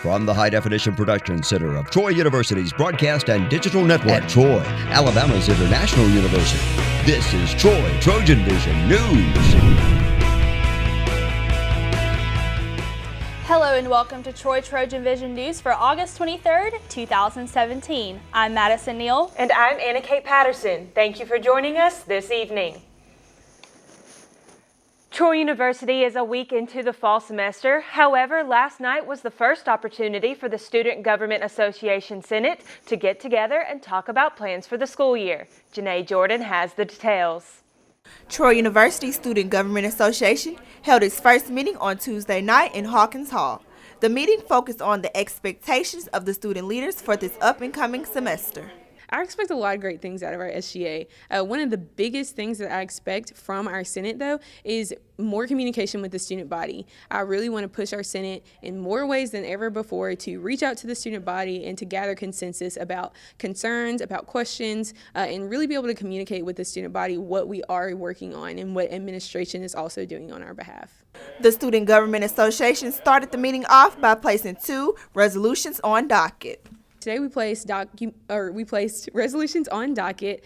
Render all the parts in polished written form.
From the High Definition Production Center of Troy University's Broadcast and Digital Network at Troy, Alabama's International University, this is Troy TrojanVision News. Hello and welcome to Troy TrojanVision News for August 23rd, 2017. I'm Madison Neal. And I'm Anna Kate Patterson. Thank you for joining us this evening. Troy University is a week into the fall semester. However, last night was the first opportunity for the Student Government Association Senate to get together and talk about plans for the school year. Janae Jordan has the details. Troy University Student Government Association held its first meeting on Tuesday night in Hawkins Hall. The meeting focused on the expectations of the student leaders for this up-and-coming semester. I expect a lot of great things out of our SGA. One of the biggest things that I expect from our Senate, though, is more communication with the student body. I really want to push our Senate in more ways than ever before to reach out to the student body and to gather consensus about concerns, about questions, and really be able to communicate with the student body what we are working on and what administration is also doing on our behalf. The Student Government Association started the meeting off by placing 2 resolutions on docket. Today we placed resolutions on docket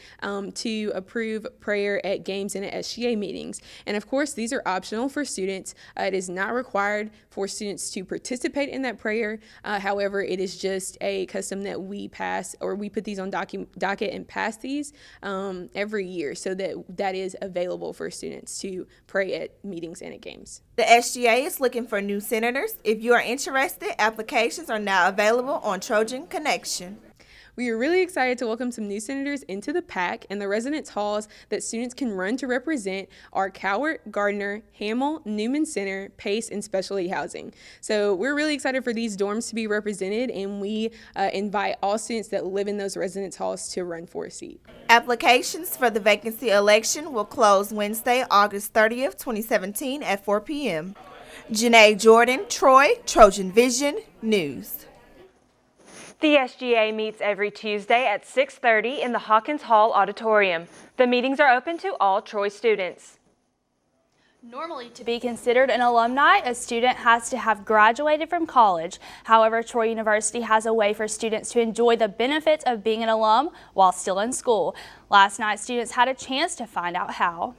to approve prayer at games and at SGA meetings. And of course, these are optional for students. It is not required for students to participate in that prayer. However, it is just a custom that we pass, or we put these on docket and pass these every year, so that is available for students to pray at meetings and at games. The SGA is looking for new senators. If you are interested, applications are now available on Trojan Connection. We are really excited to welcome some new senators into the PAC, and the residence halls that students can run to represent are Cowart, Gardner, Hamel, Newman Center, Pace, and Specialty Housing. So we're really excited for these dorms to be represented, and we invite all students that live in those residence halls to run for a seat. Applications for the vacancy election will close Wednesday, August 30th, 2017 at 4 p.m. Janae Jordan, Troy, TrojanVision News. The SGA meets every Tuesday at 6:30 in the Hawkins Hall Auditorium. The meetings are open to all Troy students. Normally, to be considered an alumni, a student has to have graduated from college. However, Troy University has a way for students to enjoy the benefits of being an alum while still in school. Last night, students had a chance to find out how.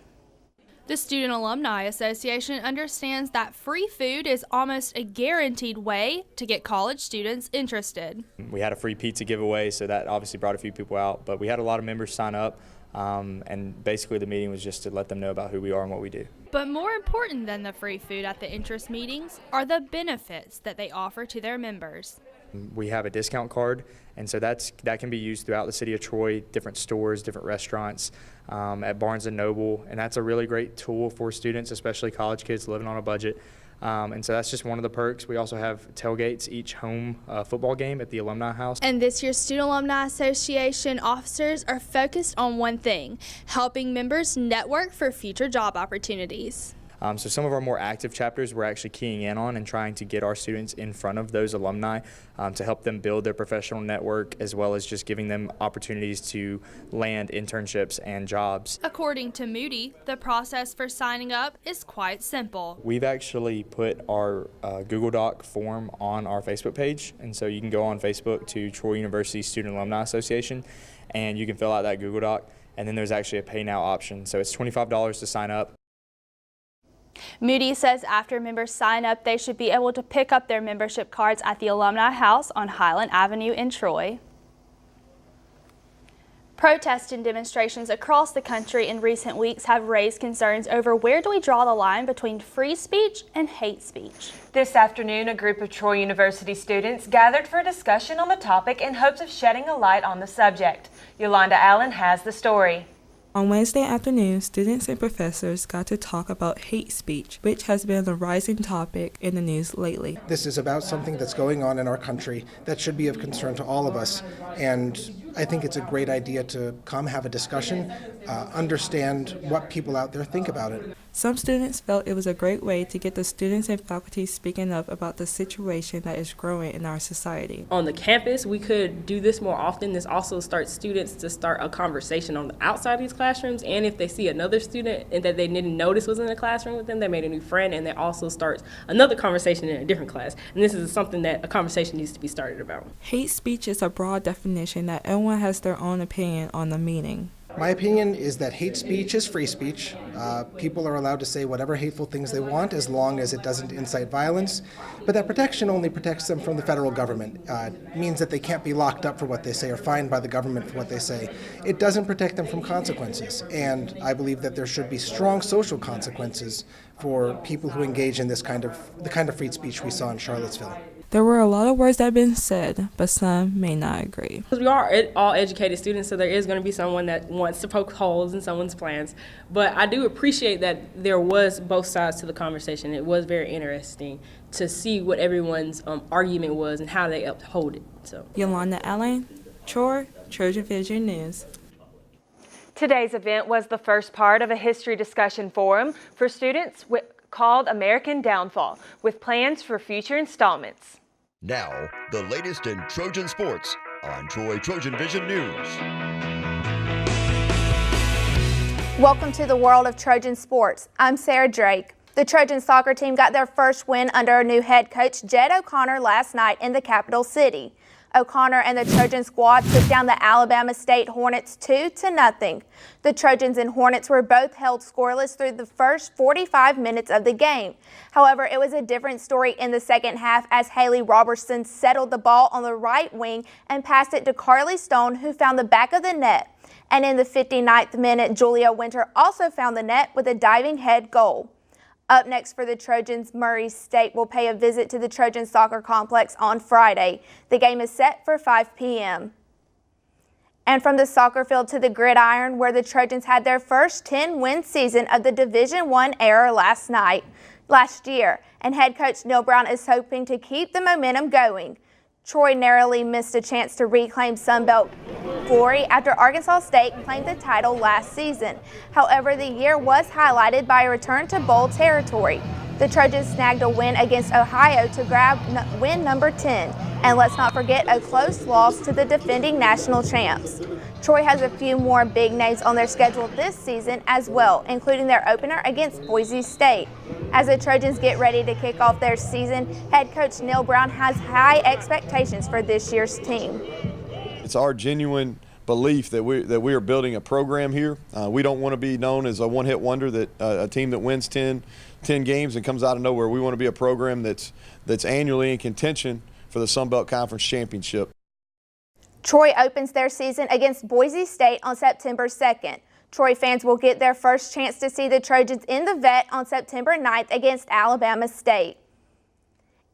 The Student Alumni Association understands that free food is almost a guaranteed way to get college students interested. We had a free pizza giveaway, so that obviously brought a few people out, but we had a lot of members sign up, and basically the meeting was just to let them know about who we are and what we do. But more important than the free food at the interest meetings are the benefits that they offer to their members. We have a discount card, and so that can be used throughout the city of Troy, different stores, different restaurants, at Barnes & Noble, and that's a really great tool for students, especially college kids living on a budget. And so that's just one of the perks. We also have tailgates each home football game at the Alumni House. And this year's Student Alumni Association officers are focused on one thing: helping members network for future job opportunities. So some of our more active chapters we're actually keying in on and trying to get our students in front of those alumni to help them build their professional network, as well as just giving them opportunities to land internships and jobs. According to Moody, the process for signing up is quite simple. We've actually put our Google Doc form on our Facebook page, and so you can go on Facebook to Troy University Student Alumni Association, and you can fill out that Google Doc, and then there's actually a pay now option. So it's $25 to sign up. Moody says after members sign up, they should be able to pick up their membership cards at the Alumni House on Highland Avenue in Troy. Protests and demonstrations across the country in recent weeks have raised concerns over where do we draw the line between free speech and hate speech. This afternoon, a group of Troy University students gathered for a discussion on the topic in hopes of shedding a light on the subject. Yolanda Allen has the story. On Wednesday afternoon, students and professors got to talk about hate speech, which has been a rising topic in the news lately. This is about something that's going on in our country that should be of concern to all of us, and I think it's a great idea to come have a discussion, understand what people out there think about it. Some students felt it was a great way to get the students and faculty speaking up about the situation that is growing in our society. On the campus, we could do this more often. This also starts students to start a conversation on the outside of these classrooms, and if they see another student and that they didn't notice was in the classroom with them, they made a new friend, and that also starts another conversation in a different class. And this is something that a conversation needs to be started about. Hate speech is a broad definition that everyone has their own opinion on the meaning. My opinion is that hate speech is free speech. People are allowed to say whatever hateful things they want as long as it doesn't incite violence, but that protection only protects them from the federal government. It means that they can't be locked up for what they say or fined by the government for what they say. It doesn't protect them from consequences, and I believe that there should be strong social consequences for people who engage in the kind of free speech we saw in Charlottesville. There were a lot of words that have been said, but some may not agree. Because we are all educated students, so there is going to be someone that wants to poke holes in someone's plans. But I do appreciate that there was both sides to the conversation. It was very interesting to see what everyone's argument was and how they uphold it. So, Yolanda Allen, TrojanVision News. Today's event was the first part of a history discussion forum for students called American Downfall, with plans for future installments. Now, the latest in Trojan sports on TrojanVision News. Welcome to the world of Trojan sports. I'm Sarah Drake. The Trojan Soccer team got their first win under new head coach Jed O'Connor last night in the capital city. O'Connor and the Trojan squad took down the Alabama State Hornets 2-0. The Trojans and Hornets were both held scoreless through the first 45 minutes of the game. However, it was a different story in the second half as Haley Robertson settled the ball on the right wing and passed it to Carly Stone, who found the back of the net. And in the 59th minute, Julia Winter also found the net with a diving head goal. Up next for the Trojans, Murray State will pay a visit to the Trojan Soccer Complex on Friday. The game is set for 5 p.m. And from the soccer field to the gridiron, where the Trojans had their first 10-win season of the Division I era last year, and head coach Neil Brown is hoping to keep the momentum going. Troy narrowly missed a chance to reclaim Sunbelt glory after Arkansas State claimed the title last season. However, the year was highlighted by a return to bowl territory. The Trojans snagged a win against Ohio to grab win number 10. And let's not forget a close loss to the defending national champs. Troy has a few more big names on their schedule this season as well, including their opener against Boise State. As the Trojans get ready to kick off their season, head coach Neil Brown has high expectations for this year's team. It's our genuine belief that we are building a program here. We don't want to be known as a one-hit wonder, that a team that wins 10 games and comes out of nowhere. We want to be a program that's annually in contention for the Sun Belt Conference Championship. Troy opens their season against Boise State on September 2nd. Troy fans will get their first chance to see the Trojans in the Vet on September 9th against Alabama State.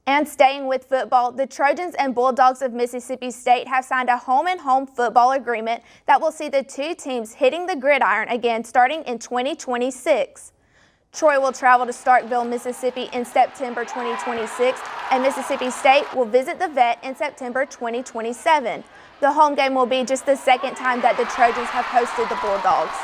And staying with football, the Trojans and Bulldogs of Mississippi State have signed a home-and-home football agreement that will see the two teams hitting the gridiron again starting in 2026. Troy will travel to Starkville, Mississippi in September 2026, and Mississippi State will visit the Vet in September 2027. The home game will be just the second time that the Trojans have hosted the Bulldogs.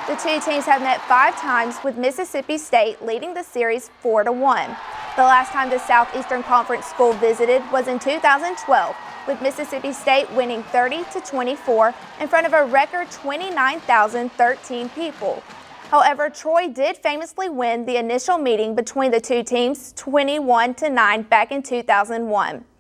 The two teams have met 5 times, with Mississippi State leading the series 4-1. The last time the Southeastern Conference school visited was in 2012, with Mississippi State winning 30-24 in front of a record 29,013 people. However, Troy did famously win the initial meeting between the two teams 21-9 back in 2001.